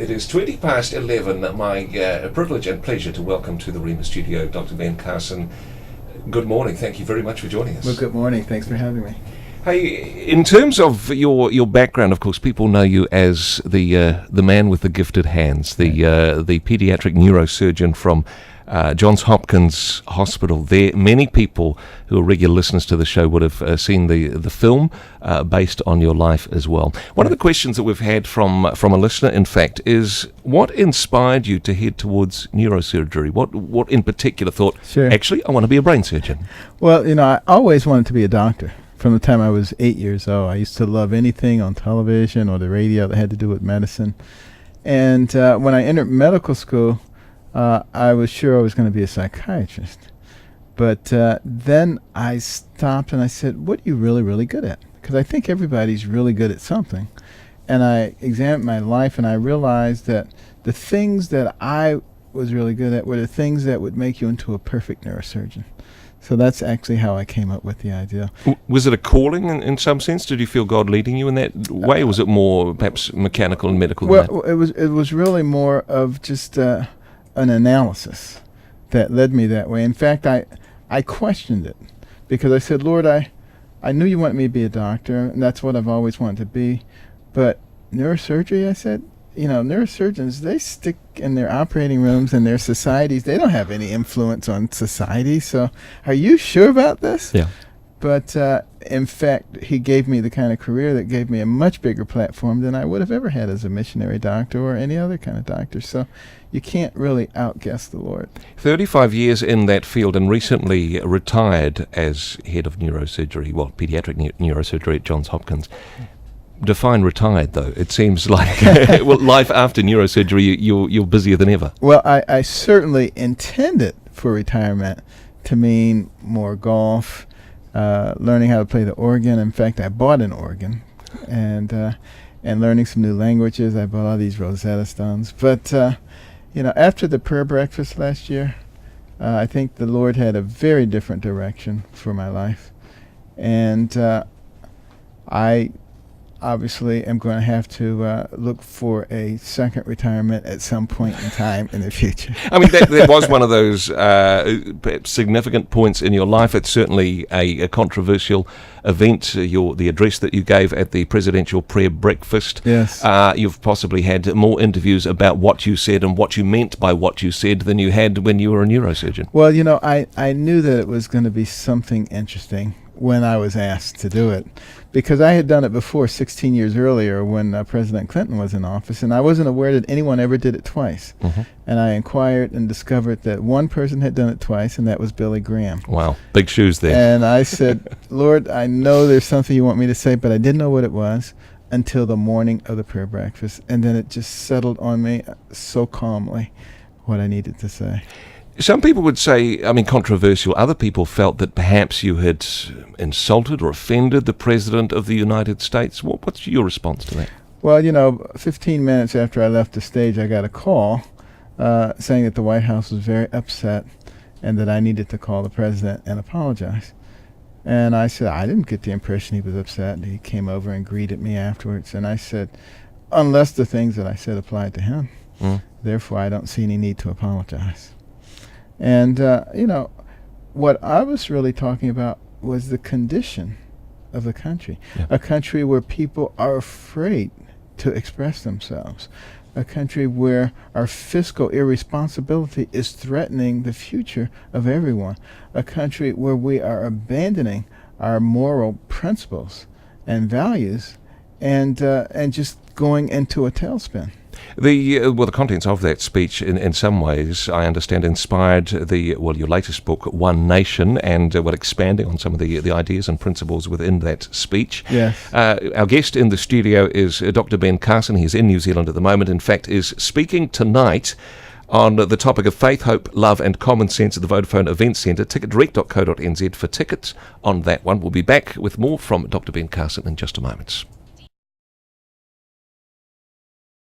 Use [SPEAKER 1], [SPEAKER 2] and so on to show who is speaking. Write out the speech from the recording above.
[SPEAKER 1] It is 20 past 11. My privilege and pleasure to welcome to the Rhema studio Dr. Ben Carson. Good morning. Thank you very much for joining us.
[SPEAKER 2] Well, good morning. Thanks for having me.
[SPEAKER 1] Hey, in terms of your background, of course, people know you as the man with the gifted hands, the pediatric neurosurgeon from Johns Hopkins Hospital. There, many people who are regular listeners to the show would have seen the film based on your life as well. One of the questions that we've had from a listener, in fact, is what inspired you to head towards neurosurgery? What in particular thought,
[SPEAKER 2] Sure.
[SPEAKER 1] Actually, I want to be a brain surgeon?
[SPEAKER 2] Well, I always wanted to be a doctor. From the time I was 8 years old, I used to love anything on television or the radio that had to do with medicine. And when I entered medical school, I was sure I was going to be a psychiatrist. But then I stopped and I said, what are you really, really good at? Because I think everybody's really good at something. And I examined my life and I realized that the things that I was really good at were the things that would make you into a perfect neurosurgeon. So that's actually how I came up with the idea.
[SPEAKER 1] Was it a calling in some sense? Did you feel God leading you in that way? Or was it more perhaps mechanical and medical?
[SPEAKER 2] Well, it was really more of just an analysis that led me that way. In fact, I questioned it because I said, Lord, I knew you wanted me to be a doctor, and that's what I've always wanted to be. But neurosurgery, I said, neurosurgeons, they stick in their operating rooms and their societies. They don't have any influence on society. So are you sure about this?
[SPEAKER 1] Yeah.
[SPEAKER 2] But in fact, he gave me the kind of career that gave me a much bigger platform than I would have ever had as a missionary doctor or any other kind of doctor. So you can't really outguess the Lord. 35
[SPEAKER 1] years in that field and recently retired as head of neurosurgery, pediatric neurosurgery at Johns Hopkins. Define retired, though. It seems like life after neurosurgery, you're busier than ever.
[SPEAKER 2] Well, I certainly intended for retirement to mean more golf, learning how to play the organ. In fact, I bought an organ, and learning some new languages. I bought all these Rosetta Stones. But after the prayer breakfast last year, I think the Lord had a very different direction for my life, and I obviously am going to have to look for a second retirement at some point in time in the future.
[SPEAKER 1] I mean, that was one of those significant points in your life. It's certainly a controversial event, the address that you gave at the presidential prayer breakfast.
[SPEAKER 2] Yes.
[SPEAKER 1] You've possibly had more interviews about what you said and what you meant by what you said than you had when you were a neurosurgeon.
[SPEAKER 2] Well, I knew that it was going to be something interesting when I was asked to do it, because I had done it before 16 years earlier when President Clinton was in office, and I wasn't aware that anyone ever did it twice. Mm-hmm. And I inquired and discovered that one person had done it twice, and that was Billy Graham.
[SPEAKER 1] Wow, big shoes there.
[SPEAKER 2] And I said, Lord, I know there's something you want me to say, but I didn't know what it was until the morning of the prayer breakfast, and then it just settled on me so calmly what I needed to say.
[SPEAKER 1] Some people would say, controversial. Other people felt that perhaps you had insulted or offended the President of the United States. What's your response to that?
[SPEAKER 2] Well, 15 minutes after I left the stage, I got a call saying that the White House was very upset and that I needed to call the President and apologize. And I said, I didn't get the impression he was upset. And he came over and greeted me afterwards. And I said, unless the things that I said applied to him, therefore I don't see any need to apologize. And, what I was really talking about was the condition of the country. Yeah. A country where people are afraid to express themselves. A country where our fiscal irresponsibility is threatening the future of everyone. A country where we are abandoning our moral principles and values and just going into a tailspin.
[SPEAKER 1] The contents of that speech, in some ways, I understand, inspired your latest book, One Nation, and expanding on some of the ideas and principles within that speech.
[SPEAKER 2] Yes.
[SPEAKER 1] Our guest in the studio is Dr. Ben Carson. He's in New Zealand at the moment. In fact, is speaking tonight on the topic of faith, hope, love and common sense at the Vodafone Event Centre. Ticketdirect.co.nz for tickets on that one. We'll be back with more from Dr. Ben Carson in just a moment.